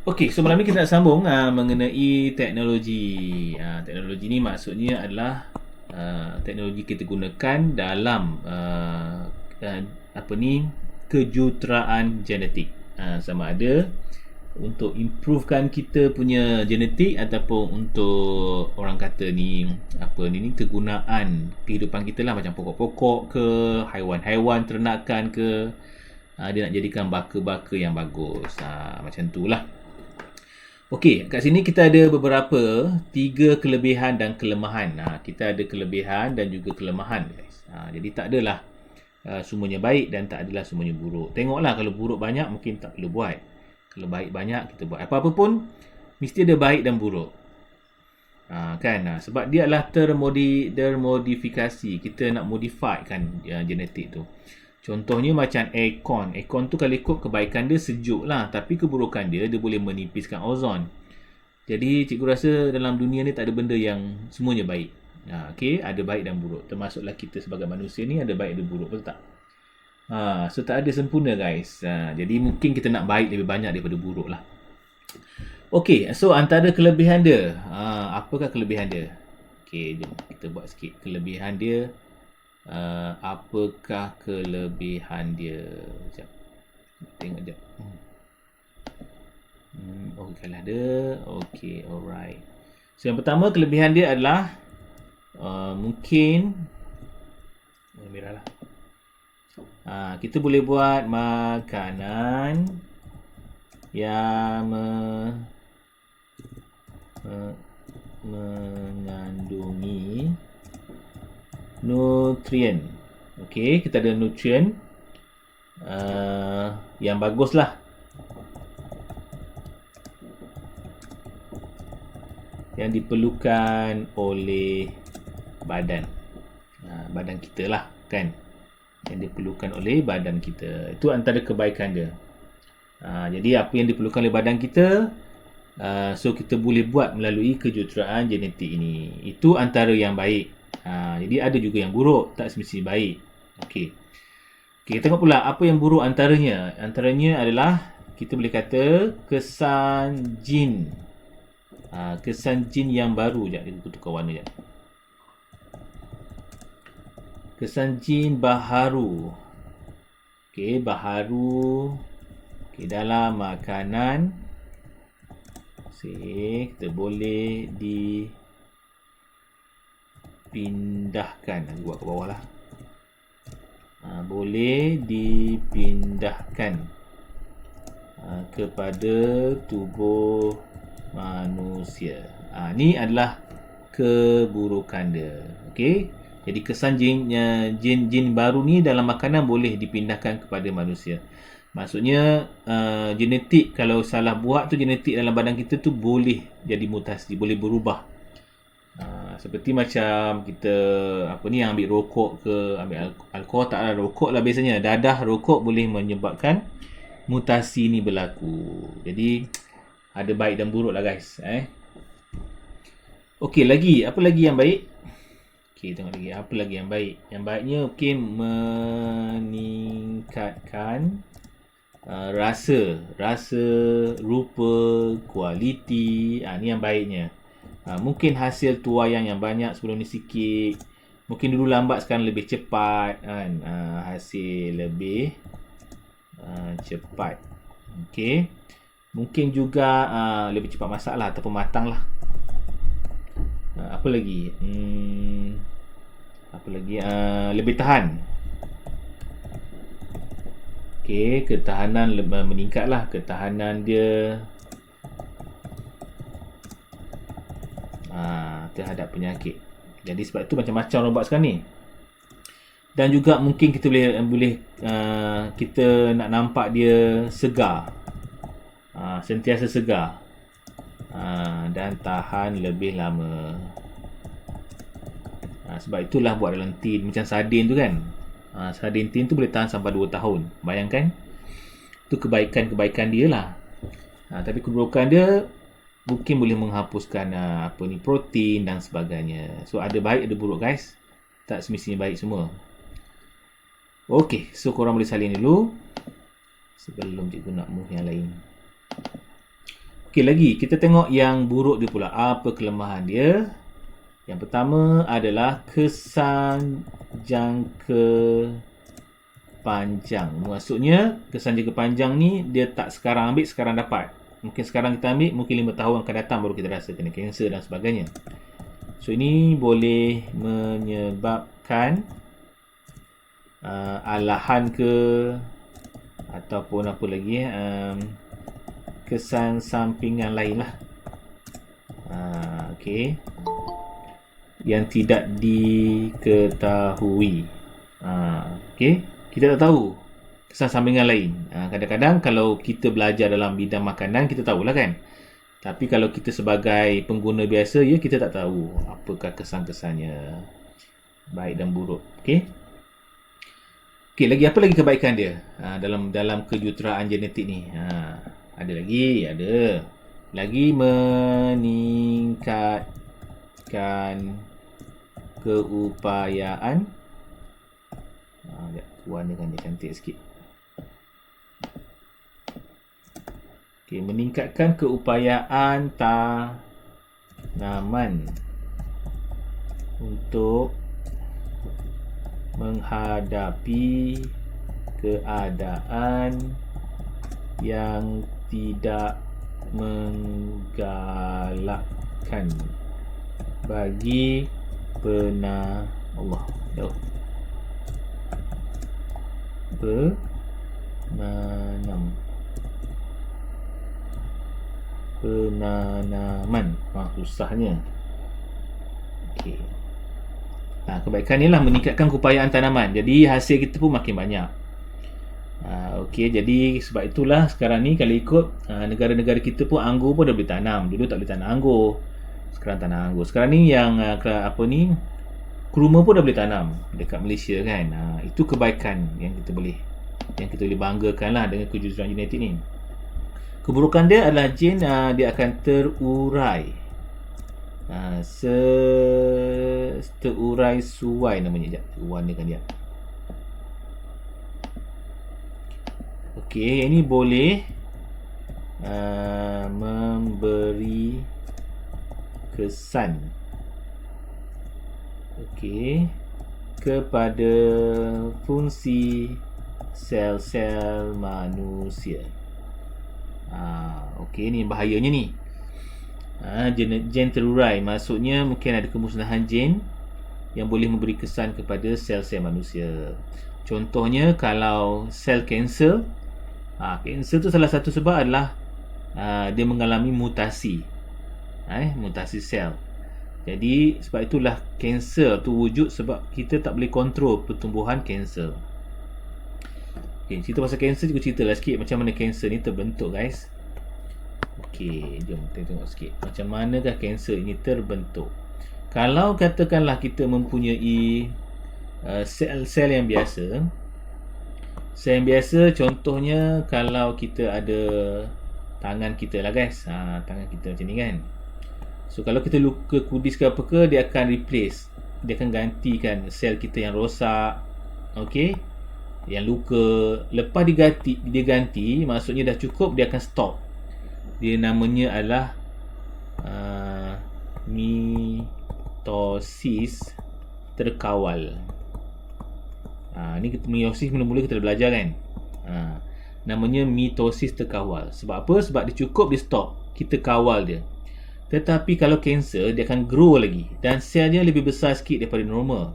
Okey, so malam ni kita nak sambung mengenai teknologi. Teknologi ni maksudnya adalah teknologi kita gunakan dalam apa ni, kejuruteraan genetik. Sama ada untuk improvekan kita punya genetik ataupun untuk orang kata ni apa ni kegunaan kehidupan kita lah, macam pokok-pokok ke, haiwan-haiwan ternakan ke. Dia nak jadikan baka-baka yang bagus. Macam tu lah. Okey, kat sini kita ada beberapa 3 kelebihan dan kelemahan. Kita ada kelebihan dan juga kelemahan, guys. Jadi tak adalah semuanya baik dan tak adalah semuanya buruk. Tengoklah, kalau buruk banyak mungkin tak perlu buat. Kalau baik banyak kita buat. Apa-apa pun mesti ada baik dan buruk. Kan? Sebab dia adalah termodifikasi. Kita nak modify kan genetik tu. Contohnya macam aircon. Aircon tu kalau ikut kebaikan dia sejuk lah. Tapi keburukan dia boleh menipiskan ozon. Jadi cikgu rasa dalam dunia ni tak ada benda yang semuanya baik. Okay, ada baik dan buruk. Termasuklah kita sebagai manusia ni ada baik dan buruk. Betul tak? So tak ada sempurna, guys. Jadi mungkin kita nak baik lebih banyak daripada buruk lah. Okay, so antara kelebihan dia. Apakah kelebihan dia? Okay, jom kita buat sikit kelebihan dia. Apakah kelebihan dia? Sekejap, tengok sekejap. Okay lah dia. Okay, alright. So yang pertama kelebihan dia adalah mungkin merah lah. Kita boleh buat makanan yang mengandungi nutrien. Okey, kita ada nutrien yang bagus lah, yang diperlukan oleh badan kita lah, kan? Yang diperlukan oleh badan kita. Itu antara kebaikan dia. Jadi apa yang diperlukan oleh badan kita, so kita boleh buat melalui kejuruteraan genetik ini. Itu antara yang baik. Jadi ada juga yang buruk, tak semestinya baik. Okey. Kita tengok pula apa yang buruk antaranya. Antaranya adalah kita boleh kata kesan jin. Kesan jin yang baru. Sekejap, kita tukar warna sekejap. Kesan jin baharu. Okey, baharu. Okey, dalam makanan. Kita boleh dipindahkan. Buat ke bawah lah. Boleh dipindahkan kepada tubuh manusia. Ni adalah keburukan dia. Okey. Jadi kesan jin baru ni dalam makanan boleh dipindahkan kepada manusia. Maksudnya genetik, kalau salah buat tu, genetik dalam badan kita tu boleh jadi mutasi, boleh berubah. Seperti macam kita yang ambil rokok ke, ambil alkohol, tak ada rokok lah biasanya. Dadah rokok boleh menyebabkan mutasi ni berlaku. Jadi ada baik dan buruk lah, guys. Okey, apa lagi yang baik? Okey, tengok lagi apa lagi yang baik. Yang baiknya meningkatkan rasa, rupa, kualiti. Ni yang baiknya. Mungkin hasil tuaian yang banyak sebelum ni sikit. Mungkin dulu lambat, sekarang lebih cepat kan. Hasil lebih cepat. Okey. Mungkin juga lebih cepat masak lah, ataupun matang lah. Apa lagi? Lebih tahan. Okey, ketahanan meningkat lah. Ketahanan dia terhadap penyakit. Jadi sebab tu macam-macam orang buat sekarang ni. Dan juga mungkin kita boleh kita nak nampak dia segar, sentiasa segar, dan tahan lebih lama. Sebab itulah buat dalam tin. Macam sardin tu kan, sardin tin tu boleh tahan sampai 2 tahun. Bayangkan. Itu kebaikan dia lah. Tapi keburukan dia mungkin boleh menghapuskan protein dan sebagainya. So ada baik ada buruk, guys. Tak semestinya baik semua. Okey, so korang boleh salin dulu sebelum cikgu nak move yang lain. Okey, lagi kita tengok yang buruk dia pula. Apa kelemahan dia? Yang pertama adalah kesan jangka panjang. Maksudnya kesan jangka panjang ni dia tak sekarang ambil, sekarang dapat. Mungkin sekarang kita ambil, mungkin 5 tahun akan datang baru kita rasa kena kanser dan sebagainya. So ini boleh menyebabkan alahan ke ataupun apa lagi kesan sampingan lain lah. Okey, yang tidak diketahui. Okey, kita tak tahu kesan sampingan lain. Kadang-kadang kalau kita belajar dalam bidang makanan, kita tahulah kan. Tapi kalau kita sebagai pengguna biasa, ya kita tak tahu apakah kesan-kesannya, baik dan buruk. Okey. Okey, lagi apa lagi kebaikan dia dalam kejuruteraan genetik ni? Ada lagi meningkatkan keupayaan. Warnakan dia cantik sikit. Okey, meningkatkan keupayaan tanaman untuk menghadapi keadaan yang tidak menggalakkan bagi penanaman. Susahnya. Okey. Kebaikan ni lah meningkatkan keupayaan tanaman. Jadi hasil kita pun makin banyak. Okey, jadi sebab itulah sekarang ni kalau ikut negara-negara kita pun anggur pun dah boleh tanam. Dulu tak boleh tanam anggur. Sekarang tanam anggur. Sekarang ni yang kurma pun dah boleh tanam dekat Malaysia kan. Itu kebaikan yang kita boleh banggakan lah dengan kejuruteraan genetik ni. Keburukan dia adalah gen dia akan terurai. Terurai suai namanya. Sekejap, warnakan dia. Okey, ini boleh memberi kesan kepada fungsi sel-sel manusia. Okey, ni bahayanya ni. Gen terurai maksudnya mungkin ada kemusnahan gen yang boleh memberi kesan kepada sel-sel manusia. Contohnya kalau sel kanser, kanser tu salah satu sebab adalah dia mengalami mutasi. Mutasi sel. Jadi sebab itulah kanser tu wujud, sebab kita tak boleh kontrol pertumbuhan kanser. Okey, cerita pasal kanser juga ceritalah sikit macam mana kanser ni terbentuk, guys. Okey, jom kita tengok sikit macam manakah kanser ini terbentuk. Kalau katakanlah kita mempunyai sel-sel yang biasa. Sel yang biasa contohnya kalau kita ada tangan kita lah, guys. Tangan kita macam ni kan. So kalau kita luka kudis ke apa ke, dia akan replace. Dia akan gantikan sel kita yang rosak. Okey, yang luka. Lepas dia ganti, maksudnya dah cukup, dia akan stop. Dia namanya adalah mitosis terkawal. Ni meiosis mula-mula kita dah belajar kan. Namanya mitosis terkawal. Sebab apa? Sebab dia cukup, dia stop. Kita kawal dia. Tetapi kalau kanser, dia akan grow lagi. Dan selnya lebih besar sikit daripada normal.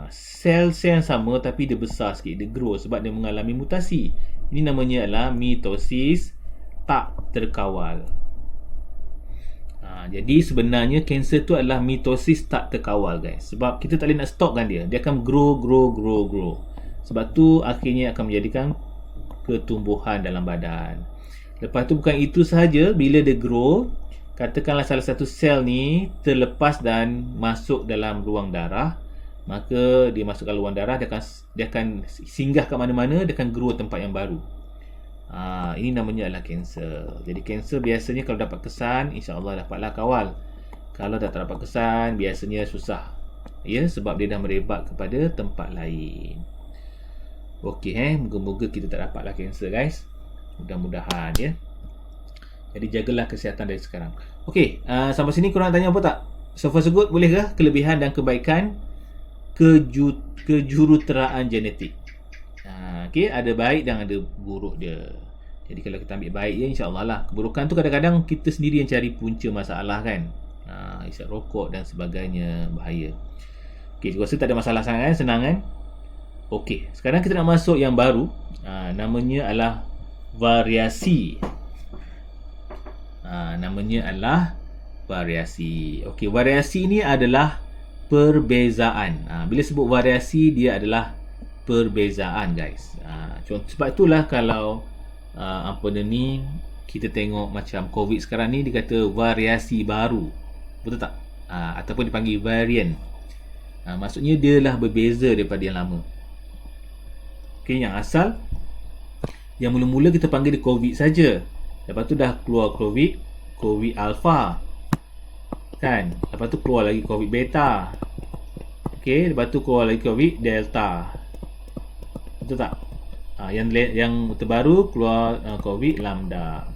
Sel-sel yang sama tapi dia besar sikit. Dia grow sebab dia mengalami mutasi. Ini namanya adalah mitosis tak terkawal. Jadi sebenarnya kanser tu adalah mitosis tak terkawal, guys. Sebab kita tak boleh nak stopkan dia. Dia akan grow. Sebab tu akhirnya akan menjadikan ketumbuhan dalam badan. Lepas tu bukan itu sahaja, bila dia grow, katakanlah salah satu sel ni terlepas dan masuk dalam ruang darah, maka dia masuk ke ruang darah, dia akan singgah kat mana-mana, dia akan grow tempat yang baru. Ini namanya adalah kanser. Jadi kanser biasanya kalau dapat kesan, insya-Allah dapatlah kawal. Kalau dah tak dapat kesan, biasanya susah. Ya, sebab dia dah merebak kepada tempat lain. Okey, moga-moga kita tak dapatlah kanser, guys. Mudah-mudahan ya. Jadi jagalah kesihatan dari sekarang. Okey, sampai sini korang tanya apa tak? So far so good, boleh ke? Kelebihan dan kebaikan kejuruteraan genetik. Okey, ada baik dan ada buruk dia. Jadi kalau kita ambil baik dia, insya-Allah lah. Keburukan tu kadang-kadang kita sendiri yang cari punca masalah kan. Isap rokok dan sebagainya, bahaya. Okey, saya rasa tak ada masalah sangat kan, senang kan? Okey, sekarang kita nak masuk yang baru. Namanya adalah variasi. Namanya adalah variasi. Okey, variasi ni adalah perbezaan. Bila sebut variasi, dia adalah perbezaan guys. Sebab itulah kalau kita tengok macam COVID sekarang ni, dia kata variasi baru, betul tak? Ataupun dipanggil variant. Maksudnya dia lah berbeza daripada yang lama. Okay, yang asal, yang mula-mula kita panggil dia COVID saja. Lepas tu dah keluar COVID Alpha kan. Lepas tu keluar lagi COVID Beta. Okay, lepas tu keluar lagi COVID Delta. Betul tak? Yang terbaru keluar COVID Lambda.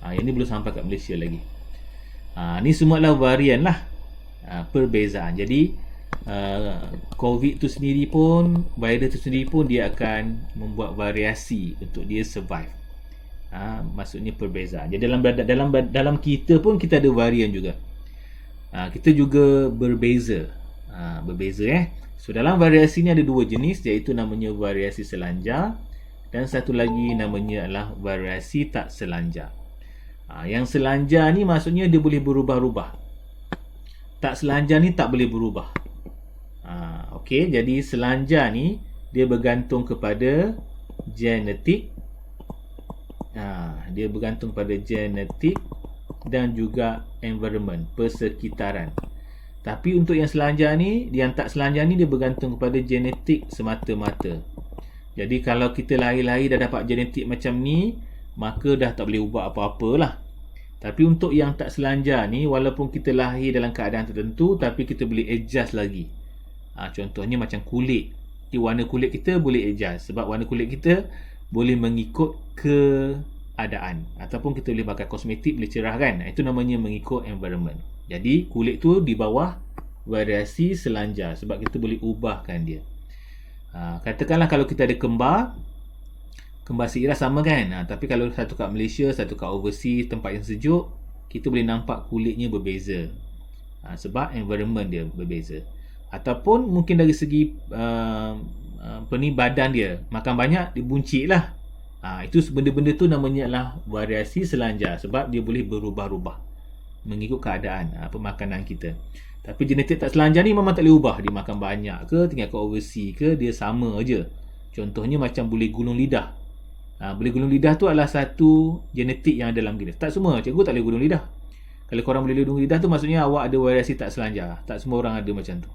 Yang ni belum sampai kat Malaysia lagi. Ni semua adalah varian lah. Perbezaan. Jadi COVID tu sendiri pun, virus tu sendiri pun, dia akan membuat variasi untuk dia survive. Maksudnya perbezaan. Jadi dalam kita pun kita ada varian juga. Kita juga berbeza. So dalam variasi ni ada dua jenis, iaitu namanya variasi selanjar dan satu lagi namanya adalah variasi tak selanjar. Yang selanjar ni maksudnya dia boleh berubah-ubah. Tak selanjar ni tak boleh berubah. Okey, jadi selanjar ni dia bergantung kepada genetik. Dia bergantung pada genetik dan juga environment, persekitaran. Tapi untuk yang selanjar ni, yang tak selanjar ni, dia bergantung kepada genetik semata-mata. Jadi kalau kita lahir-lahir dah dapat genetik macam ni, maka dah tak boleh ubah apa-apa lah. Tapi untuk yang tak selanjar ni, walaupun kita lahir dalam keadaan tertentu, tapi kita boleh adjust lagi. Contohnya macam kulit. Warna kulit kita boleh adjust, sebab warna kulit kita boleh mengikut keadaan. Ataupun kita boleh pakai kosmetik, boleh cerah kan. Itu namanya mengikut environment. Jadi kulit tu di bawah variasi selanjar, sebab kita boleh ubahkan dia. Katakanlah kalau kita ada kembar seirah sama kan. Tapi kalau satu kat Malaysia, satu kat overseas, tempat yang sejuk, kita boleh nampak kulitnya berbeza. Sebab environment dia berbeza. Ataupun mungkin dari segi badan dia, makan banyak, dia buncit lah. Itu benda-benda tu namanya adalah variasi selanjar, sebab dia boleh berubah-ubah mengikut keadaan pemakanan kita. Tapi genetik tak selanjar ni memang tak boleh ubah. Dia makan banyak ke, tinggal kat overseas ke, dia sama aja. Contohnya macam boleh gulung lidah. Boleh gulung lidah tu adalah satu genetik yang ada dalam kita. Tak semua, cikgu tak boleh gulung lidah. Kalau korang boleh gulung lidah tu, maksudnya awak ada variasi tak selanjar. Tak semua orang ada macam tu.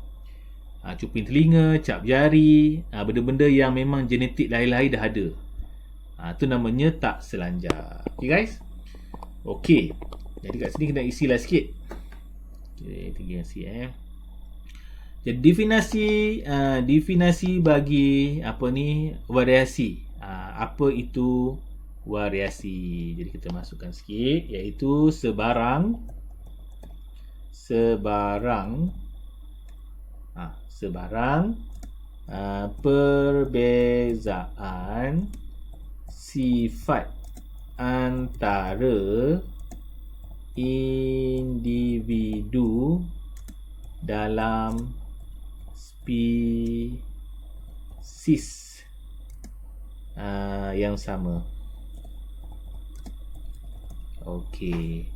Cuping telinga, cap jari, benda-benda yang memang genetik lahir-lahir dah ada. Tu namanya tak selanjar. Okay guys? Okay. Jadi kat sini kena isilah sikit. Okay, 3 isi Jadi definasi bagi variasi. Apa itu variasi? Jadi kita masukkan sikit, iaitu sebarang perbezaan sifat antara individu dalam spesies yang sama. Okey.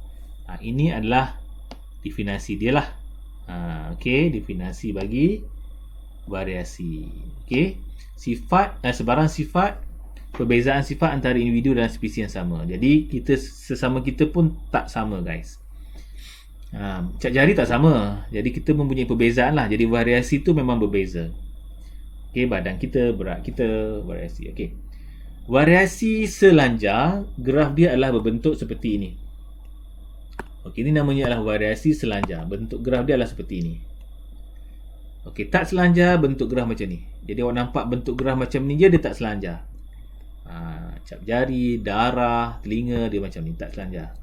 Ini adalah definisi dia lah. Okey, definisi bagi variasi. Okey. Sebarang sifat, perbezaan sifat antara individu dalam spesies yang sama. Jadi kita sesama kita pun tak sama guys. Cap jari tak sama. Jadi kita mempunyai perbezaan lah. Jadi variasi tu memang berbeza. Okey, badan kita, berat kita, variasi. Okey. Variasi selanjar, graf dia adalah berbentuk seperti ini. Okey, ini namanya adalah variasi selanjar. Bentuk graf dia adalah seperti ini. Okey, tak selanjar bentuk graf macam ni. Jadi awak nampak bentuk graf macam ni je, dia tak selanjar. Cap jari, darah, telinga dia macam ni, tak selanjar.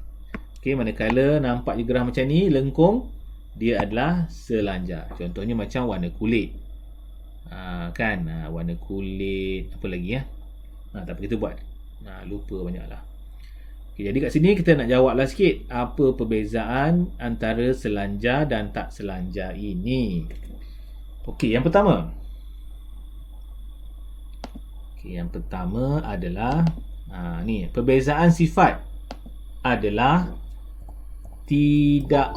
Okey, manakala nampak je gerah macam ni, lengkung, dia adalah selanjar. Contohnya macam warna kulit. Kan? Warna kulit, apa lagi ya? Tak apa, kita buat. Lupa banyak lah. Okay, jadi kat sini kita nak jawab lah sikit. Apa perbezaan antara selanjar dan tak selanjar ini? Okey, yang pertama. Okey, yang pertama adalah ni, perbezaan sifat adalah tidak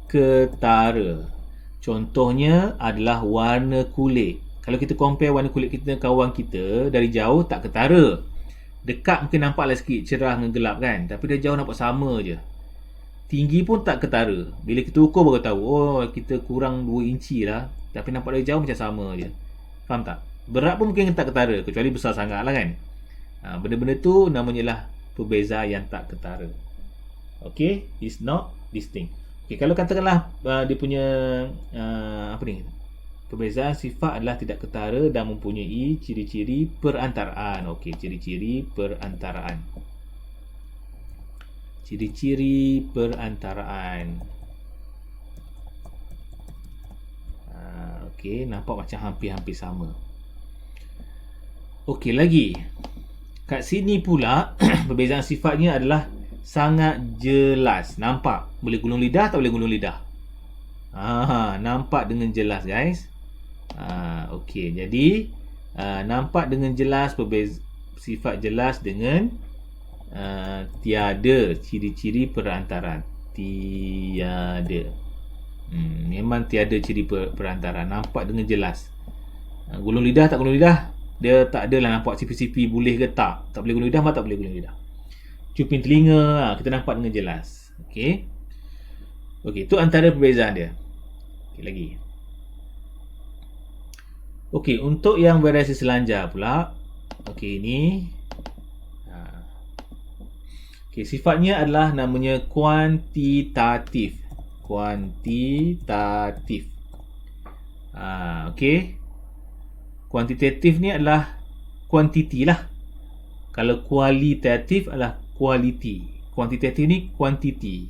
ketara. Contohnya adalah warna kulit. Kalau kita compare warna kulit kita dengan kawan kita, dari jauh tak ketara. Dekat mungkin nampaklah sikit cerah dengan gelap kan, tapi dari jauh nampak sama je. Tinggi pun tak ketara. Bila kita ukur baru tahu, oh kita kurang 2 inci lah, tapi nampak dari jauh macam sama je. Faham tak? Berat pun mungkin tak ketara, kecuali besar sangat lah kan. Benda-benda tu namanya lah perbezaan yang tak ketara. Okay, it's not distinct. Okay, kalau katakanlah dia punya perbezaan sifat adalah tidak ketara dan mempunyai ciri-ciri perantaraan. Okey, ciri-ciri perantaraan. Ciri-ciri perantaraan. Okey, nampak macam hampir-hampir sama. Okey, lagi. Kat sini pula perbezaan sifatnya adalah sangat jelas. Nampak? Boleh gulung lidah tak boleh gulung lidah? Nampak dengan jelas guys. Okey, jadi nampak dengan jelas, sifat jelas dengan tiada ciri-ciri perantaraan. Tiada. Memang tiada ciri perantaraan. Nampak dengan jelas. Gulung lidah tak gulung lidah, dia tak adalah nampak sipi-sipi boleh ke tak. Tak boleh gulung lidah, tak boleh gulung lidah. Cuping telinga, kita nampak dengan jelas. Okey. Okey, itu antara perbezaan dia. Okey, lagi. Okey, untuk yang variasi selanjar pula. Okey, ini. Okey, sifatnya adalah namanya kuantitatif. Kuantitatif. Okey. Kuantitatif ni adalah kuantiti lah. Kalau kualitatif adalah quality. Kuantitatif ni kuantiti.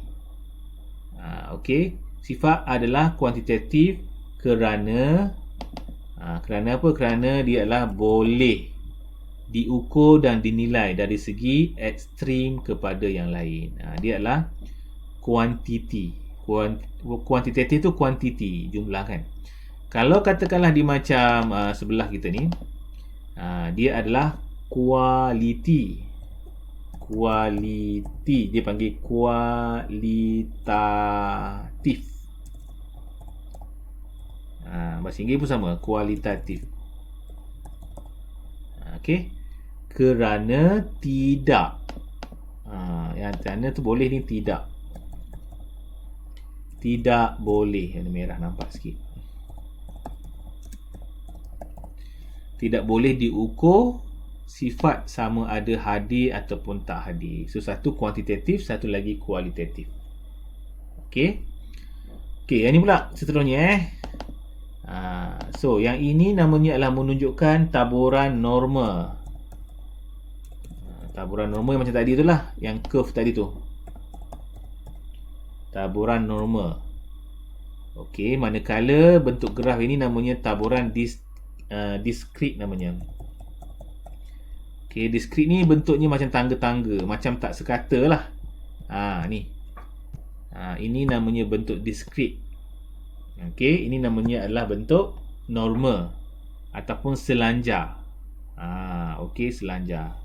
Okey. Sifat adalah kuantitatif kerana kerana apa? Kerana dia adalah boleh diukur dan dinilai dari segi ekstrim kepada yang lain. Dia adalah kuantiti. Kuantitatif tu kuantiti, jumlah kan. Kalau katakanlah di macam sebelah kita ni, dia adalah kualiti. Kualiti, dia panggil kualitatif. Bahasa Inggeris pun sama, kualitatif. Okey. Kerana tidak. Yang kerana tu boleh ni tidak. Tidak boleh. Yang merah nampak sikit. Tidak boleh diukur sifat sama ada hadir ataupun tak hadir. So, satu kuantitatif, satu lagi kualitatif. Okey. Okey, yang ni pula seterusnya So, yang ini namanya adalah menunjukkan taburan norma. Taburan norma yang macam tadi tu lah, yang curve tadi tu. Taburan norma. Okey, manakala bentuk graf ini namanya taburan diskrit namanya. Okey, diskrit ni bentuknya macam tangga-tangga, macam tak sekata lah. Ni. Ini namanya bentuk diskrit. Okey, ini namanya adalah bentuk norma ataupun selanjar. Okey, selanjar.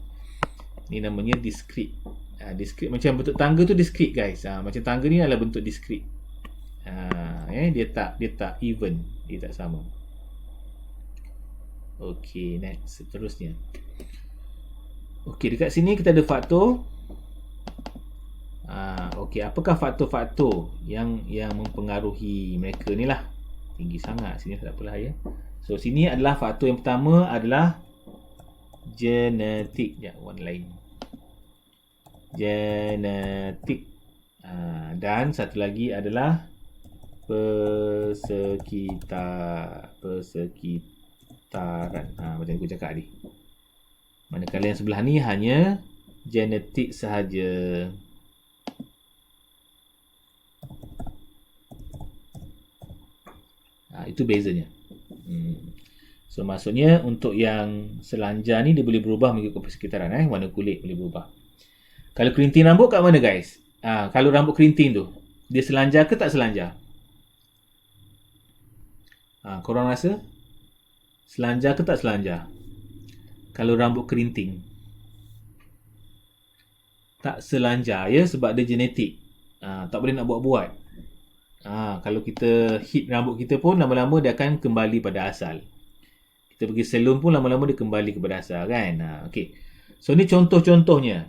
Ini namanya diskrit. Diskrit macam bentuk tangga tu diskrit guys. Macam tangga ni adalah bentuk diskrit. Dia tak even, dia tak sama. Okey, next seterusnya. Okey, dekat sini kita ada faktor. Okey, apakah faktor-faktor yang mempengaruhi mereka ni lah? Tinggi sangat sini, tak apalah ya. So, sini adalah faktor yang pertama adalah genetik. Warna lain. Genetik. Dan satu lagi adalah persekitaran. Macam aku cakap tadi. Manakala yang sebelah ni hanya genetik sahaja. Itu bezanya. So maksudnya untuk yang selanjar ni dia boleh berubah mengikut persekitaran, warna kulit boleh berubah. Kalau kerinting rambut kat mana guys? Kalau rambut kerinting tu, dia selanjar ke tak selanjar? Korang rasa selanjar ke tak selanjar? Kalau rambut kerinting, tak selanjar ya, sebab dia genetik. Tak boleh nak buat-buat. Kalau kita hit rambut kita pun lama-lama dia akan kembali pada asal. Kita pergi salon pun lama-lama dia kembali kepada asal kan. Okay. So ni contoh-contohnya.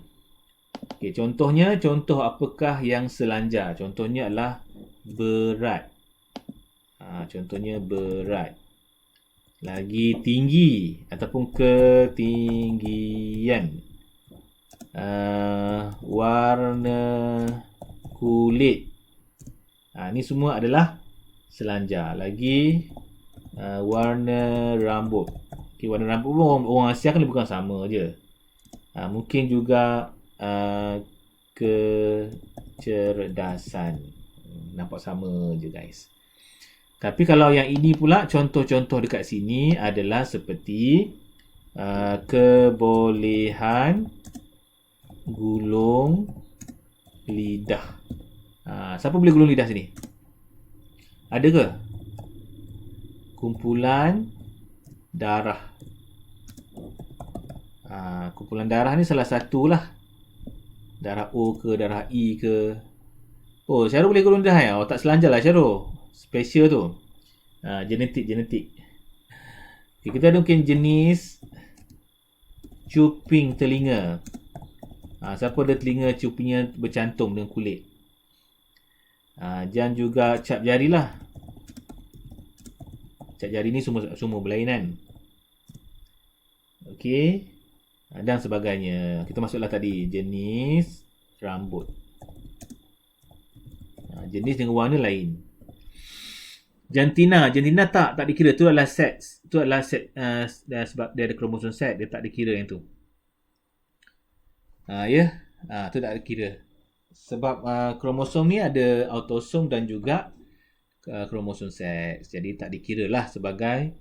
Okay, contoh apakah yang selanjar? Contohnya adalah berat. Contohnya berat. Lagi tinggi ataupun ketinggian. Warna kulit. Ni semua adalah selanjar. Lagi warna rambut. Okay, warna rambut pun orang Asia kan bukan sama je. Mungkin juga kecerdasan. Nampak sama je guys. Tapi kalau yang ini pula, contoh-contoh dekat sini adalah seperti kebolehan gulung lidah. Siapa boleh gulung lidah sini? Ada ke? Kumpulan darah. Kumpulan darah ni salah satu lah. Darah O ke, darah E ke. Oh, Syarul boleh gulung lidah ya? Tak selanjar lah Syarul. Special tu. Genetik. Okay, kita ada mungkin jenis cuping telinga. Siapa ada telinga cupingnya bercantum dengan kulit? Dan juga cap jari lah. Cap jari ni semua berlainan. Okey. Dan sebagainya. Kita masuklah tadi jenis rambut. Jenis dengan warna lain. Jantina tak dikira. Tu adalah set. Sebab dia ada kromosom set, dia tak dikira yang tu. Tu tak dikira. Sebab kromosom ni ada autosom dan juga kromosom seks. Jadi tak dikira lah sebagai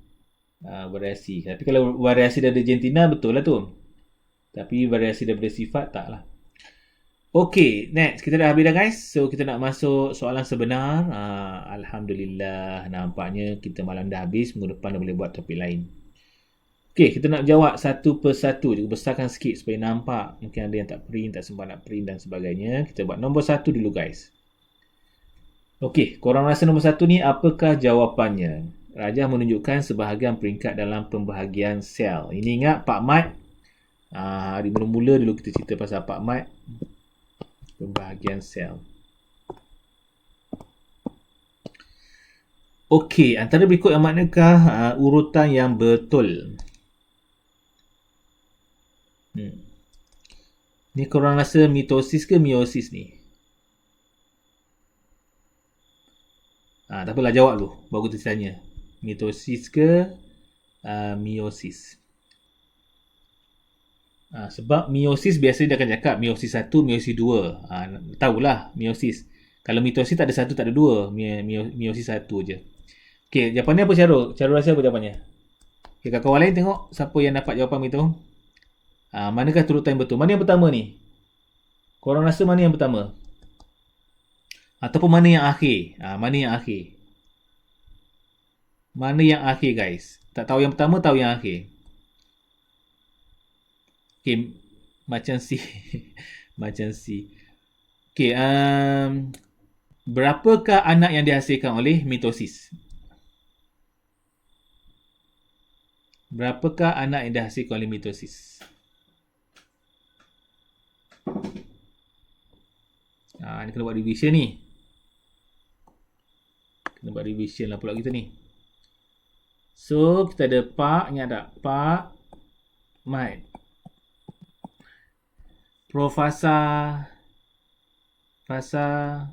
variasi. Tapi kalau variasi daripada jantina betul lah tu. Tapi variasi daripada sifat tak lah. Okay, next. Kita dah habis dah guys. So kita nak masuk soalan sebenar. Alhamdulillah. Nampaknya kita malam dah habis. Minggu depan dah boleh buat topik lain. Okay, kita nak jawab satu persatu. Juga besarkan sikit supaya nampak. Mungkin ada yang tak print, tak sempat nak print dan sebagainya. Kita buat nombor 1 dulu guys. Okay, korang rasa nombor 1 ni apakah jawapannya? Rajah menunjukkan sebahagian peringkat dalam pembahagian sel. Ini ingat Pak Mat. Hari mula-mula dulu kita cerita pasal Pak Mat. Pembahagian sel. Okey, antara berikut yang manakah urutan yang betul? Ni korang rasa mitosis ke meiosis ni? Tak apalah, jawab dulu. Baru kita tanya. Mitosis ke meiosis? Sebab meiosis biasanya dia akan cakap meiosis 1, meiosis 2. Tahulah meiosis. Kalau mitosis tak ada 1, tak ada 2. Meiosis 1 je. Okey, jawapannya apa Syarul? Syarul rasa apa jawapannya? Okey, kawan-kawan lain tengok siapa yang dapat jawapan begitu. Manakah turutan yang betul? Mana yang pertama ni? Korang rasa mana yang pertama? Ataupun mana yang akhir? Mana yang akhir? Mana yang akhir guys? Tak tahu yang pertama, tahu yang akhir. Okay, macam C. Macam C. Okay, berapakah anak yang dihasilkan oleh mitosis? Berapakah anak yang dihasilkan oleh mitosis? Ni kena buat revision ni. Kena buat revision lah pula kita ni. So, kita ada Pak. Ingat tak? Pak Mat. Profasa. Fasa.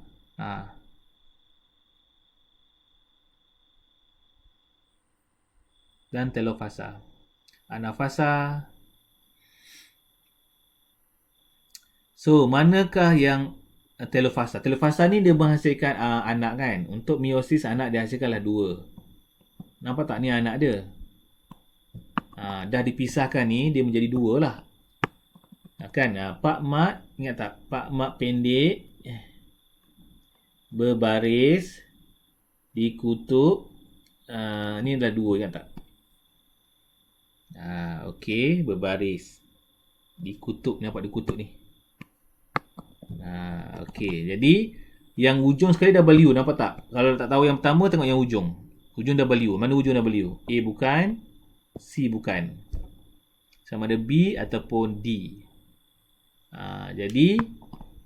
Dan telofasa. Anafasa. So, manakah yang telofasa? Telofasa ni dia menghasilkan anak kan. Untuk meiosis anak dihasilkanlah 2. Nampak tak ni anak dia? Dah dipisahkan ni, dia menjadi dua lah. Kan? Pak Mat, ingat tak? Pak Mat pendek, berbaris, dikutuk. Ni adalah dua, ingat tak? Okey, berbaris. Dikutuk, nampak dikutuk ni. Okey, jadi yang ujung sekali W, nampak tak? Kalau tak tahu yang pertama, tengok yang ujung. Ujung W. Mana ujung W? A bukan, C bukan. Sama ada B ataupun D. Jadi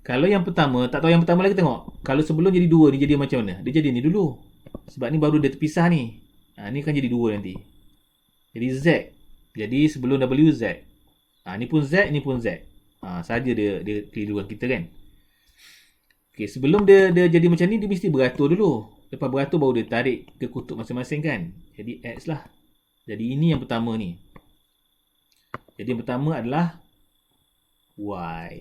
kalau yang pertama, tak tahu yang pertama lagi, tengok. Kalau sebelum jadi dua ni jadi macam mana? Dia jadi ni dulu. Sebab ni baru dia terpisah ni. Ni kan jadi dua nanti. Jadi Z. Jadi sebelum W Z. Ni pun Z, ni pun Z. Saja dia keliruan kita kan. Okey, sebelum dia jadi macam ni, dia mesti beratur dulu. Lepas beratur baru dia tarik ke kutub masing-masing kan. Jadi X lah. Jadi ini yang pertama ni. Jadi yang pertama adalah Y.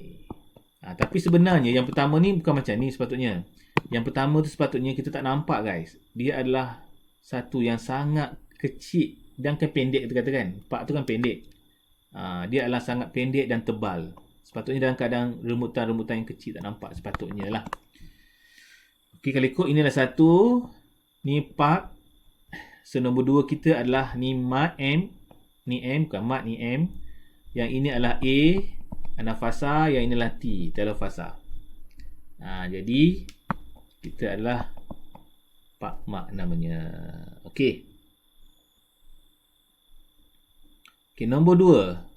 Tapi sebenarnya yang pertama ni bukan macam ni sepatutnya. Yang pertama tu sepatutnya kita tak nampak guys. Dia adalah satu yang sangat kecil dan kan pendek kita kata kan. Pak tu kan pendek. Dia adalah sangat pendek dan tebal. Sepatutnya dalam keadaan remutan-remutan yang kecil tak nampak sepatutnya lah. Okey, kalau ikut inilah satu. Ni Pak. So nombor dua kita adalah ni Mat M. Ni M bukan Mat, ni M. Yang ini adalah A. Anafasa, yang inilah T, telofasa. Jadi kita adalah Pak Mak namanya. Okey. Okey, nombor 2.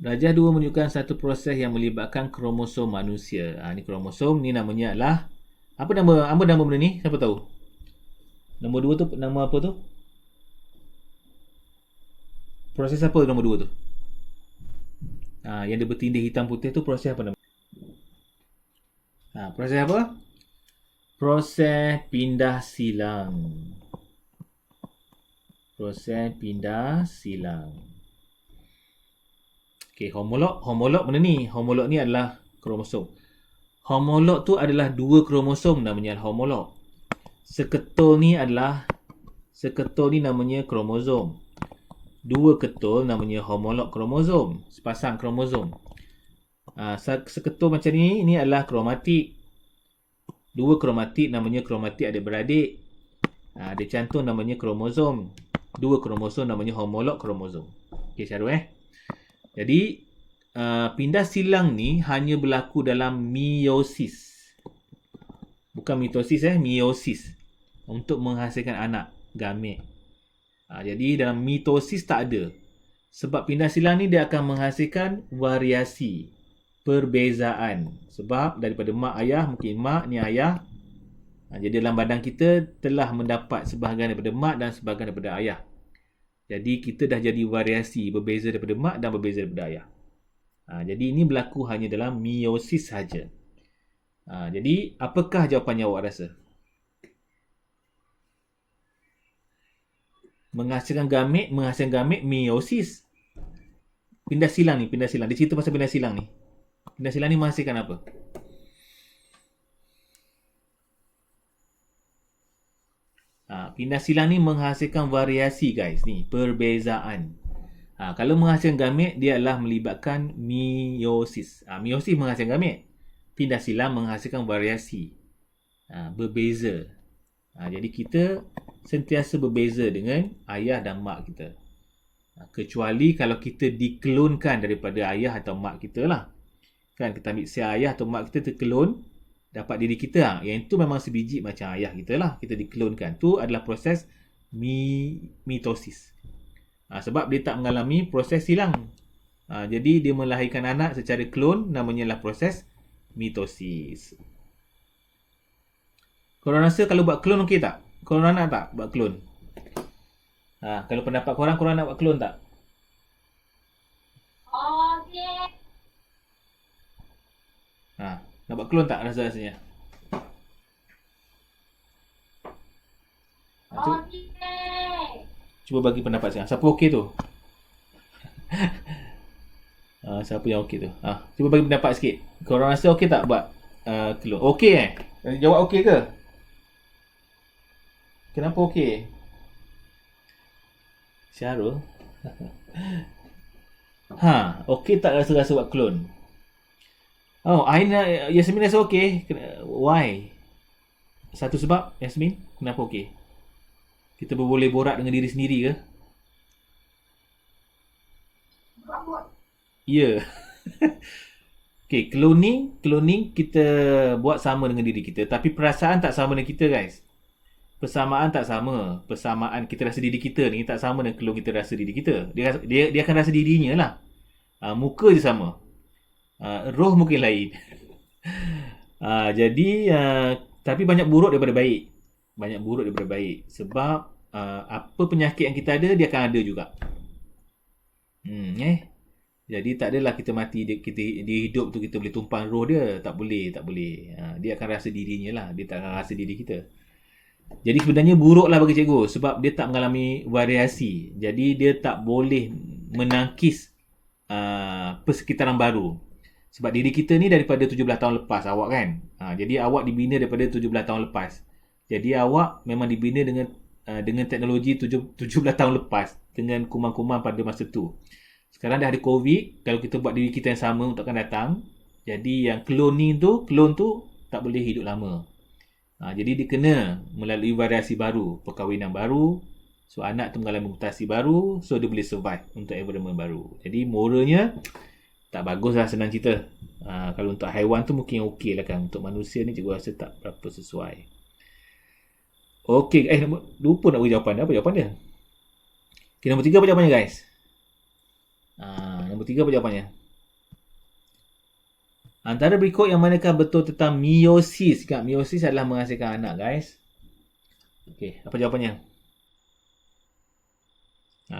Darjah 2 menunjukkan satu proses yang melibatkan kromosom manusia. Ni kromosom, ni namanya adalah apa nama benda ni? Siapa tahu? Nombor 2 tu nama apa tu? Proses apa nombor 2 tu? Yang dia bertindih hitam putih tu proses apa nama? Proses apa? Proses pindah silang. Proses pindah silang. Okey, homolog. Homolog mana ni? Homolog ni adalah kromosom. Homolog tu adalah dua kromosom namanya homolog. Seketul ni namanya kromosom. Dua ketul namanya homolog kromosom. Sepasang kromosom. Seketul macam ni adalah kromatik. Dua kromatik namanya kromatik adik-beradik. Dia cantum namanya kromosom. Dua kromosom namanya homolog kromosom. Okey, Syarul Jadi pindah silang ni hanya berlaku dalam meiosis. Bukan mitosis meiosis. Untuk menghasilkan anak, gamet. Jadi dalam mitosis tak ada. Sebab pindah silang ni dia akan menghasilkan variasi, perbezaan. Sebab daripada mak ayah, mungkin mak ni ayah. Jadi dalam badan kita telah mendapat sebahagian daripada mak dan sebahagian daripada ayah. Jadi kita dah jadi variasi, berbeza daripada mak dan berbeza daripada ayah. Jadi ini berlaku hanya dalam meiosis saja. Jadi apakah jawapannya awak rasa? Menghasilkan gamet meiosis. Pindah silang ni, pindah silang. Dia cerita pasal pindah silang ni. Pindah silang ni menghasilkan apa? Pindah silang ni menghasilkan variasi guys. Ni, perbezaan. Kalau menghasilkan gamet, dia adalah melibatkan meiosis. Meiosis menghasilkan gamet. Pindah silang menghasilkan variasi. Berbeza. Jadi kita sentiasa berbeza dengan ayah dan mak kita. Kecuali kalau kita dikelonkan daripada ayah atau mak kita lah. Kan kita ambil si ayah atau mak kita terkelon, dapat diri kita. Yang itu memang sebiji macam ayah kita lah. Kita dikelonkan. Itu adalah proses mitosis. Sebab dia tak mengalami proses silang. Jadi dia melahirkan anak secara klon, namanya lah proses mitosis. Korang rasa kalau buat klon okey tak? Korang nak tak buat klon? Kalau pendapat korang nak buat klon tak? Okey. Nak buat klon tak rasa-rasanya? Okey. Cuba bagi pendapat sekarang. Siapa okey tu? Siapa yang okey tu? Cuba bagi pendapat sikit. Korang rasa okey tak buat klon? Okey Jawab okey ke? Kenapa okey? Syarul? Okey tak rasa-rasa buat clone? Oh, Aina, Yasmin rasa okey. Why? Satu sebab, Yasmin, kenapa okey? Kita boleh borak dengan diri sendiri ke? Ya. Okey, cloning kita buat sama dengan diri kita, tapi perasaan tak sama dengan kita, guys. Persamaan tak sama. Persamaan kita rasa diri kita ni tak sama dengan clone kita rasa diri kita. Dia akan rasa dirinya lah. Muka je sama. Roh mungkin lain. Jadi tapi banyak buruk daripada baik. Banyak buruk daripada baik. Sebab apa penyakit yang kita ada, dia akan ada juga. Jadi tak adalah kita mati, dia hidup tu kita boleh tumpang roh dia. Tak boleh. Dia akan rasa dirinya lah. Dia tak akan rasa diri kita. Jadi sebenarnya buruk lah bagi cikgu. Sebab dia tak mengalami variasi. Jadi dia tak boleh menangkis persekitaran baru. Sebab diri kita ni daripada 17 tahun lepas awak kan. Jadi awak dibina daripada 17 tahun lepas. Jadi awak memang dibina dengan teknologi 17 tahun lepas. Dengan kuman-kuman pada masa tu. Sekarang dah ada COVID. Kalau kita buat diri kita yang sama untuk akan datang. Jadi yang clone tu tak boleh hidup lama. Jadi dia kena melalui variasi baru. Perkahwinan baru. So anak tu mengalami mutasi baru. So dia boleh survive untuk environment baru. Jadi moralnya tak bagus lah, senang cerita. Kalau untuk haiwan tu mungkin okey lah kan. Untuk manusia ni cikgu rasa tak berapa sesuai. Okey, lupa nak beri jawapan dia. Apa jawapan dia? Okay, nombor 3 apa jawapannya guys? Nombor 3 apa jawapannya? Antara berikut yang manakah betul tentang meiosis? Ingat, meiosis adalah menghasilkan anak guys. Okey, apa jawapannya?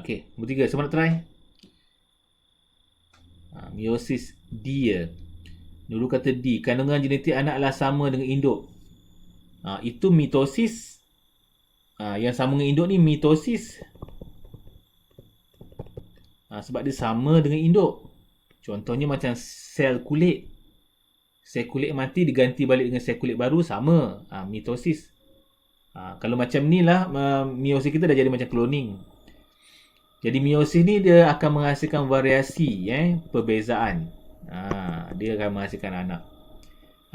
Okey, nombor 3. Siapa nak try? Meiosis D ya. Dulu kata D. Kandungan genetik anak adalah sama dengan induk. Itu mitosis. Yang sama dengan induk ni mitosis. Sebab dia sama dengan induk. Contohnya macam sel kulit. Sel kulit mati diganti balik dengan sel kulit baru, sama. Mitosis. Kalau macam ni lah, meiosis kita dah jadi macam cloning. Jadi meiosis ni dia akan menghasilkan variasi, perbezaan. Dia akan menghasilkan anak.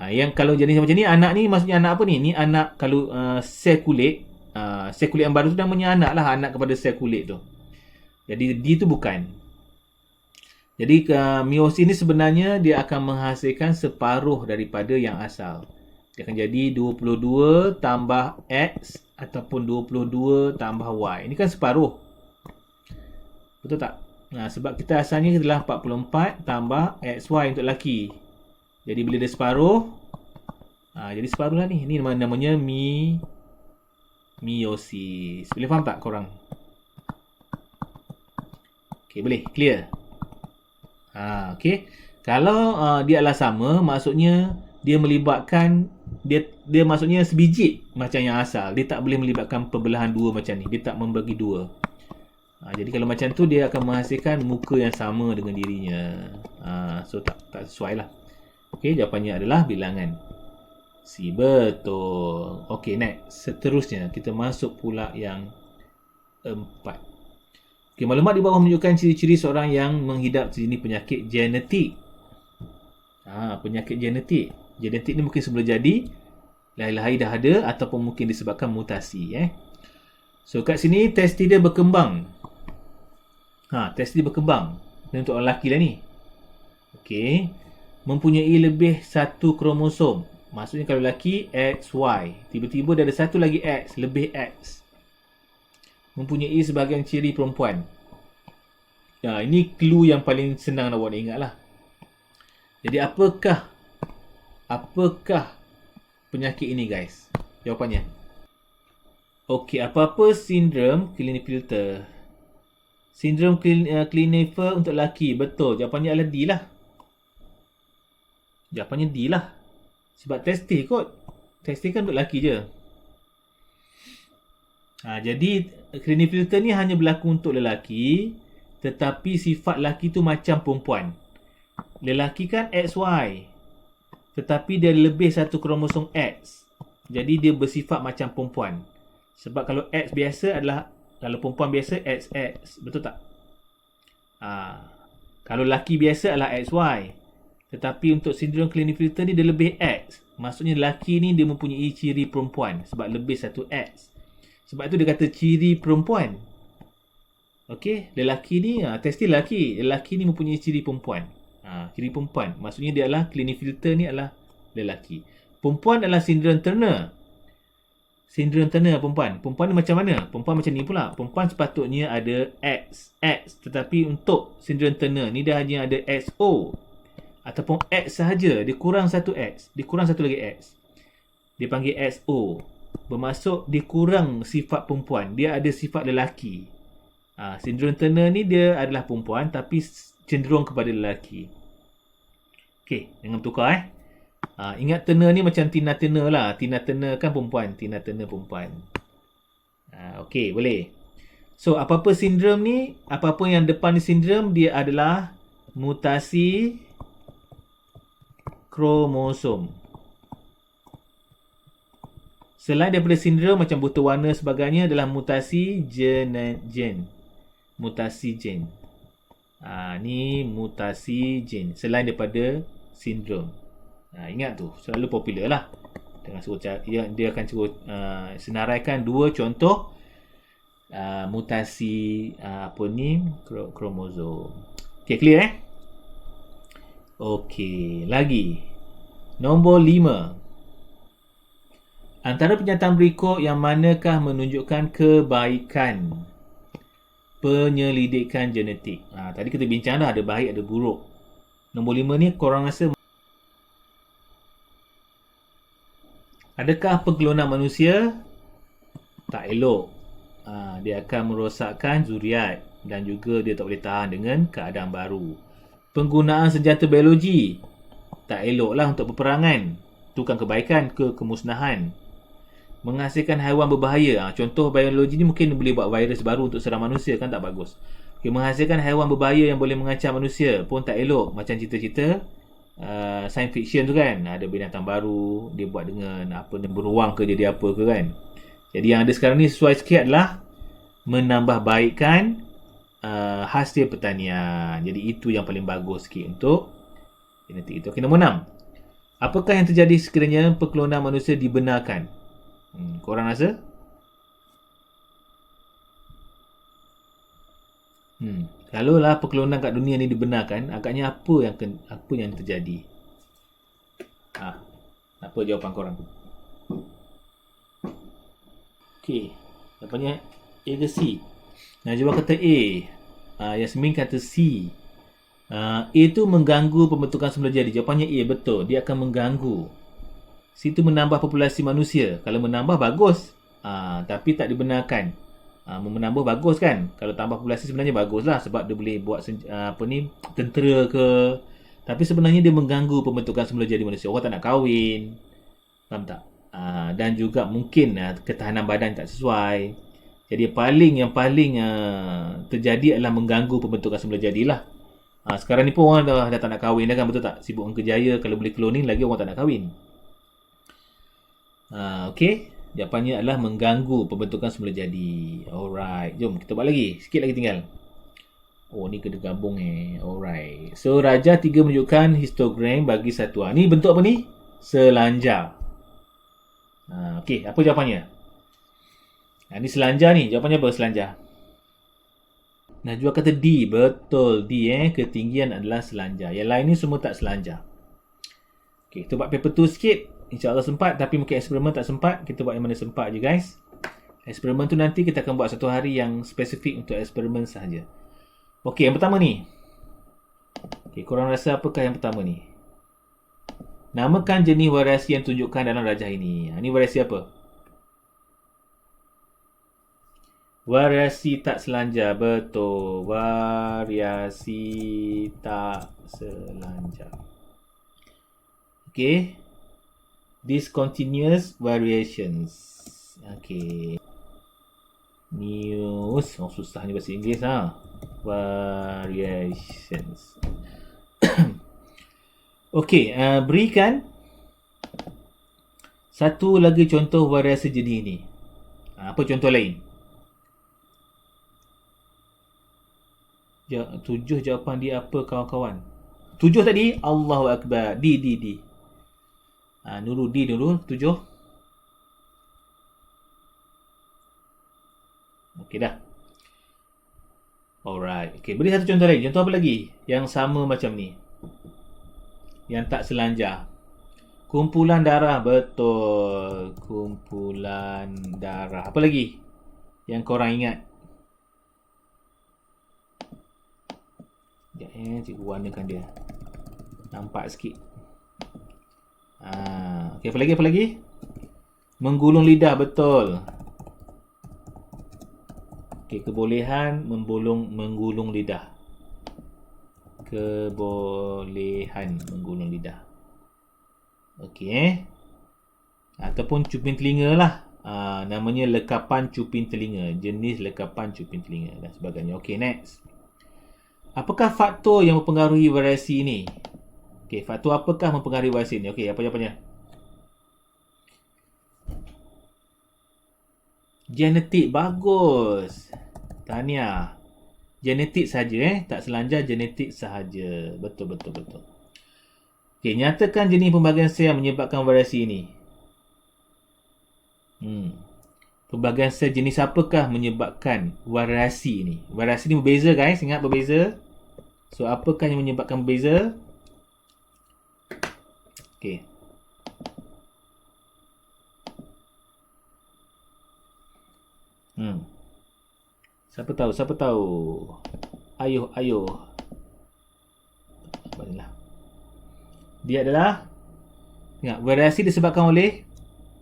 Yang kalau jenis macam ni, anak ni maksudnya anak apa ni? Ni anak kalau sel kulit yang baru tu namanya anak lah, anak kepada sel kulit tu. Jadi D tu bukan. Jadi meiosis ni sebenarnya dia akan menghasilkan separuh daripada yang asal. Dia akan jadi 22 tambah X ataupun 22 tambah Y. Ini kan separuh. Betul tak? Sebab kita asalnya adalah 44 tambah XY untuk lelaki. Jadi bila dia separuh, jadi separuh lah ni. Ini namanya meiosis. Boleh faham tak korang? Okay, boleh? Clear? Okay. Kalau dia adalah sama, maksudnya dia melibatkan, dia maksudnya sebiji macam yang asal. Dia tak boleh melibatkan perbelahan dua macam ni. Dia tak membagi dua. Jadi kalau macam tu dia akan menghasilkan muka yang sama dengan dirinya. So tak sesuai lah. Okey, jawapannya adalah bilangan C. Betul. Okey, next. Seterusnya kita masuk pula yang 4. Okey, maklumat di bawah menunjukkan ciri-ciri seorang yang menghidap sejenis penyakit genetik. Penyakit genetik. Genetik ni mungkin sebelum jadi, lahir-lahir dah ada ataupun mungkin disebabkan mutasi. So kat sini testi dia berkembang. Testi berkembang. Ini untuk orang lelaki lah ni. Okey. Mempunyai lebih satu kromosom. Maksudnya kalau lelaki XY. Tiba-tiba dia ada satu lagi X. Lebih X. Mempunyai sebahagian ciri perempuan. Ini clue yang paling senang nak buat ingat lah. Jadi apakah penyakit ini guys? Jawapannya. Okey, apa-apa sindrom Klinefelter? Sindrom Klinefelter untuk lelaki. Betul. Jawapannya adalah D lah. Jawapannya D lah. Sebab testis kot. Testis kan untuk lelaki je. Jadi Klinefelter ni hanya berlaku untuk lelaki. Tetapi sifat lelaki tu macam perempuan. Lelaki kan XY. Tetapi dia lebih satu kromosom X. Jadi dia bersifat macam perempuan. Sebab kalau X biasa adalah, kalau perempuan biasa XX, betul tak? Kalau lelaki biasa adalah XY. Tetapi untuk sindrom Klinefelter ni dia lebih X. Maksudnya lelaki ni dia mempunyai ciri perempuan sebab lebih satu X. Sebab itu dia kata ciri perempuan. Okey, lelaki ni test dia lelaki ni mempunyai ciri perempuan. Ciri perempuan. Maksudnya dia adalah Klinefelter ni adalah lelaki. Perempuan adalah sindrom Turner. Sindrom Turner perempuan. Perempuan ni macam mana? Perempuan macam ni pula. Perempuan sepatutnya ada X. Tetapi untuk sindrom Turner ni dia hanya ada XO. Ataupun X sahaja. Dia kurang satu X. Dia kurang satu lagi X. Dia panggil XO. Bermaksud dia kurang sifat perempuan. Dia ada sifat lelaki. Sindrom Turner ni dia adalah perempuan tapi cenderung kepada lelaki. Okey, jangan bertukar ingat Turner ni macam Tina Turner lah. Tina Turner kan perempuan. Tina Turner perempuan. Okey, boleh. So, apa-apa sindrom ni, apa-apa yang depan ni sindrom, dia adalah mutasi kromosom. Selain daripada sindrom macam buta warna sebagainya adalah mutasi gen. Mutasi gen. Ni mutasi gen. Selain daripada sindrom. Ingat tu, selalu popular lah. Dia akan suruh senaraikan dua contoh mutasi kromosom. Okay, clear Okay, lagi. Nombor 5. Antara pernyataan berikut yang manakah menunjukkan kebaikan penyelidikan genetik? Tadi kita bincang dah, ada baik ada buruk. Nombor 5 ni korang rasa adakah pengklonan manusia? Tak elok. Dia akan merosakkan zuriat dan juga dia tak boleh tahan dengan keadaan baru. Penggunaan senjata biologi tak eloklah untuk peperangan. Itu kan kebaikan ke kemusnahan. Menghasilkan haiwan berbahaya. Contoh biologi ni mungkin boleh buat virus baru untuk serang manusia, kan tak bagus. Menghasilkan haiwan berbahaya yang boleh mengancam manusia pun tak elok. Macam cerita-cerita science fiction tu kan, ada binatang baru dia buat dengan beruang ke jadi apa ke kan. Jadi yang ada sekarang ni sesuai sikit adalah menambah baikkan hasil pertanian. Jadi itu yang paling bagus sikit untuk genetik itu. Okey, nombor 6. Apakah yang terjadi sekiranya pengklonan manusia dibenarkan? Korang rasa? Kalaulah pengklonan kat dunia ni dibenarkan, agaknya apa yang terjadi? Apa jawapan korang? Okey, jawapannya A ke C? Najwa kata A. Yasmin kata C. A tu mengganggu pembentukan semula jadi. Jawapannya A, betul. Dia akan mengganggu. C tu menambah populasi manusia. Kalau menambah bagus. Tapi tak dibenarkan. Menambah bagus kan. Kalau tambah populasi sebenarnya bagus lah. Sebab dia boleh buat tentera ke. Tapi sebenarnya dia mengganggu pembentukan semula jadi manusia. Orang tak nak kahwin. Faham tak? Dan juga mungkin ketahanan badan tak sesuai. Jadi yang paling terjadi adalah mengganggu pembentukan semula jadilah. Sekarang ni pun orang dah tak nak kahwin dah kan, betul tak? Sibuk dengan kerjaya, kalau boleh cloning lagi orang tak nak kahwin. Okey, jawapannya adalah mengganggu pembentukan semula jadi. Alright, jom kita buat lagi. Sikit lagi tinggal. Oh, ni kena gabung Alright. So, Raja 3 menunjukkan histogram bagi satuan. Ni bentuk apa ni? Selanjar. Okey, apa jawapannya? Ni selanjar ni. Jawapannya apa selanjar? Najwa kata D. Betul. D ketinggian adalah selanjar. Yang lain ni semua tak selanjar. Okay, kita buat paper 2 sikit. InsyaAllah sempat. Tapi mungkin eksperimen tak sempat. Kita buat yang mana sempat je guys. Eksperimen tu nanti kita akan buat satu hari yang spesifik untuk eksperimen sahaja. Okay, yang pertama ni. Okay, korang rasa apakah yang pertama ni? Namakan jenis variasi yang tunjukkan dalam rajah ini. Ni variasi apa? Variasi tak selanjar. Betul. Variasi tak selanjar. Okay. Discontinuous variations. Okay. News. Susah ni bahasa Inggeris Variations. Okay. Berikan satu lagi contoh variasi jenis ni. Apa contoh lain? 7 jawapan dia apa kawan-kawan? 7 tadi? Allahu Akbar. D. Nurul D dulu. 7. Okey dah. Alright. Okey, beri satu contoh lain. Contoh apa lagi? Yang sama macam ni. Yang tak selanjar. Kumpulan darah. Betul. Kumpulan darah. Apa lagi yang korang ingat? Sekejap cikgu warnakan dia. Nampak sikit. Okey, apa lagi? Menggulung lidah. Betul. Okey, kebolehan menggulung lidah. Kebolehan menggulung lidah. Okey. Ataupun cuping telinga lah. Namanya lekapan cuping telinga. Jenis lekapan cuping telinga dan sebagainya. Okey, next. Apakah faktor yang mempengaruhi variasi ini? Okey, faktor apakah mempengaruhi variasi ini? Okey, apa jawapannya? Genetik. Bagus. Tahniah. Genetik saja tak selanjar genetik sahaja. Betul. Okey, nyatakan jenis pembahagian sel yang menyebabkan variasi ini. Pembahagian sel jenis apakah menyebabkan variasi ini? Variasi ini berbeza guys, ingat berbeza. So apakah yang menyebabkan berbeza? Okey. Siapa tahu? Ayuh. Baiklah. Dia adalah, ingat, variasi disebabkan oleh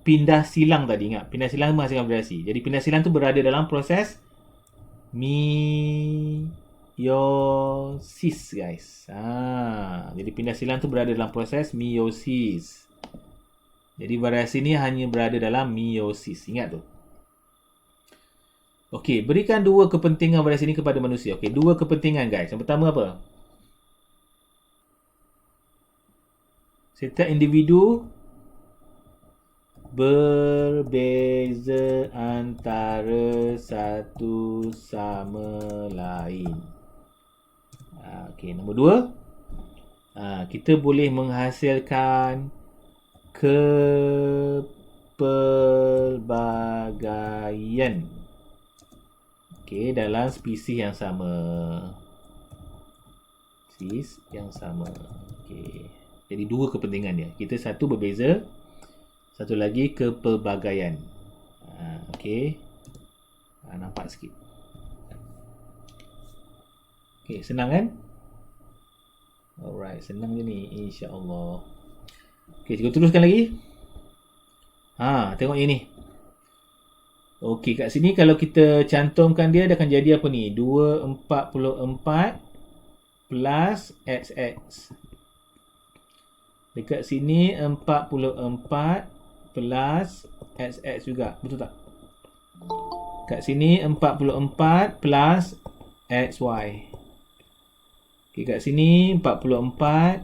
pindah silang tadi. Ingat, pindah silang menghasilkan variasi. Jadi pindah silang tu berada dalam proses meiosis guys. Jadi pindah silang tu berada dalam proses meiosis. Jadi variasi ni hanya berada dalam meiosis. Ingat tu. Okey, berikan 2 kepentingan variasi ini kepada manusia. Okey, 2 kepentingan guys. Yang pertama apa? Setiap individu berbeza antara satu sama lain. Okey, nombor 2. Kita boleh menghasilkan kepelbagaian. Okey, dalam spesies yang sama. Okey. Jadi 2 kepentingan dia. Kita satu berbeza, satu lagi kepelbagaian. Okey. Nampak sikit. Okey, senang kan? Alright, senang je ni, insya-Allah. Okey, cikgu teruskan lagi. Tengok yang ni. Okey, kat sini kalau kita cantumkan dia akan jadi apa ni? 244 plus XX. Dekat sini 44 plus XX juga. Betul tak? Kat sini 44 plus XY. Okey, kat sini 44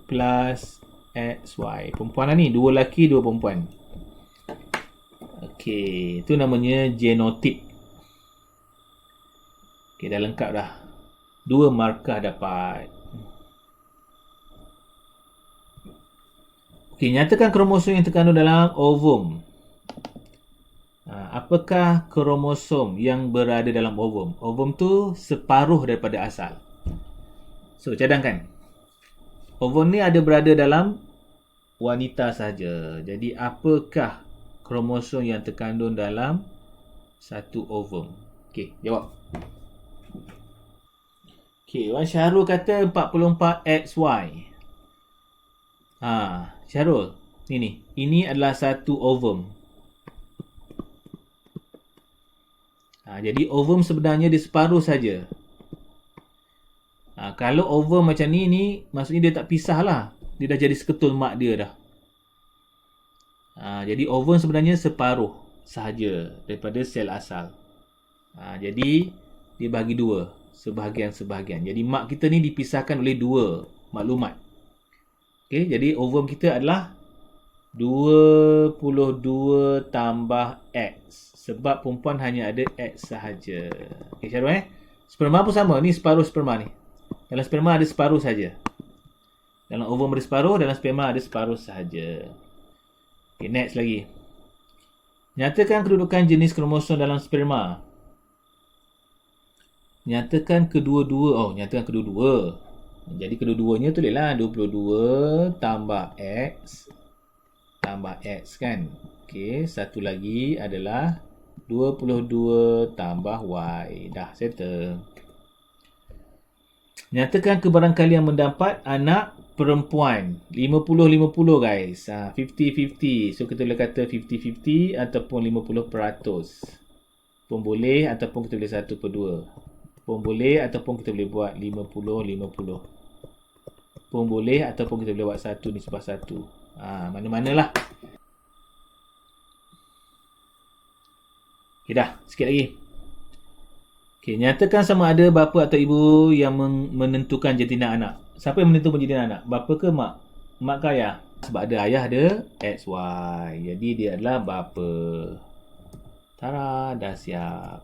plus XY. Perempuan lah ni. 2 lelaki, 2 perempuan. Okey, itu namanya genotip. Okey, dah lengkap dah. 2 markah dapat. Okey, nyatakan kromosom yang terkandung dalam ovum. Apakah kromosom yang berada dalam ovum? Ovum tu separuh daripada asal. So, cadangkan. Ovum ni ada berada dalam wanita saja. Jadi, apakah kromosom yang terkandung dalam satu ovum? Okey, jawab. Okey, Wan Syahrul kata 44XY. Syahrul, ni. Ini adalah satu ovum. Jadi ovum sebenarnya dia separuh saja. Kalau ovum macam ni maksudnya dia tak pisah lah. Dia dah jadi seketul mak dia dah. Jadi ovum sebenarnya separuh sahaja daripada sel asal. Jadi dia bagi 2, sebahagian-sebahagian. Jadi mak kita ni dipisahkan oleh 2 maklumat. Okey, jadi ovum kita adalah 22 tambah X Sebab perempuan hanya ada X sahaja. Okay, Syarul Sperma pun sama. Ni separuh sperma ni. Dalam sperma ada separuh saja. Dalam ovum ada separuh, dalam sperma ada separuh sahaja. Okay, next lagi. Nyatakan kedudukan jenis kromosom dalam sperma. Nyatakan kedua-dua. Nyatakan kedua-dua. Jadi kedua-duanya tulislah 22 tambah X tambah X kan. Okey, satu lagi adalah 22 tambah Y. Dah settle. Nyatakan kebarangkalian mendapat anak perempuan. 50-50 guys. 50-50. So kita boleh kata 50-50 ataupun 50%. Pun boleh ataupun kita boleh 1/2. Pun boleh ataupun kita boleh buat 50-50. Pun boleh ataupun kita boleh buat 1/1. Mana-manalah. Okay, dah. Sikit lagi. Okay, nyatakan sama ada bapa atau ibu yang menentukan jantina anak. Siapa yang menentukan jantina anak? Bapa ke mak? Mak ke ayah? Sebab ada ayah ada XY. Jadi dia adalah bapa. Tara, dah siap.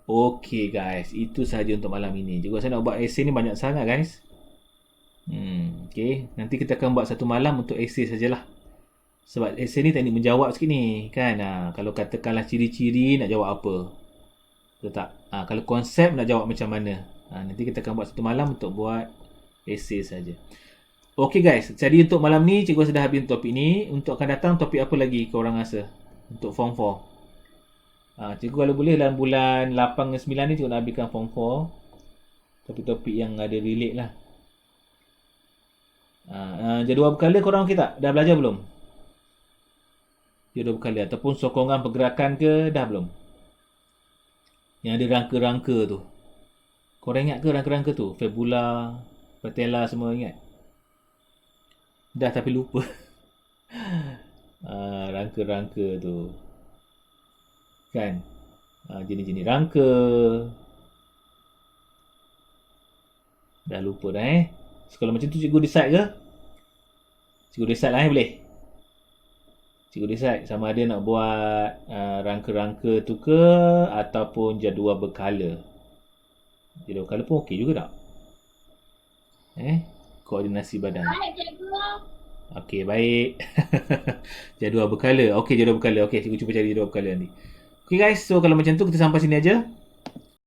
Okay guys, itu sahaja untuk malam ini. Juga saya nak buat essay ni banyak sangat guys. Okay, nanti kita akan buat satu malam untuk essay sajalah. Sebab essay ni teknik menjawab sikit ni kan. Kalau katakanlah ciri-ciri nak jawab apa. Betul tak? Kalau konsep nak jawab macam mana. Nanti kita akan buat satu malam untuk buat essay saja. Okay guys, jadi untuk malam ni cikgu sudah habis topik ni. Untuk akan datang topik apa lagi korang rasa? Untuk form 4. Cikgu kalau boleh dalam bulan 8 dan 9 ni cikgu nak habiskan form 4. Topik-topik yang ada relate lah. Jadual berkala korang okey tak? Dah belajar belum? Jadual berkala ataupun sokongan pergerakan ke dah belum? Yang ada rangka-rangka tu. Korang ingat ke rangka-rangka tu? Fibula, patella semua ingat? Dah tapi lupa. Rangka-rangka tu. Kan? Jenis-jenis rangka. Dah lupa dah So, kalau macam tu cikgu decide ke? Cikgu decide lah boleh? Cikgu decide sama ada nak buat rangka-rangka tu ke ataupun jadual berkala. Jadual berkala pun okey juga tak? Koordinasi badan. Baik cikgu. Okey, baik. Jadual berkala. Okey, jadual berkala. Okey, cikgu cuba cari jadual berkala nanti. Okay guys, so kalau macam tu kita sampai sini aja.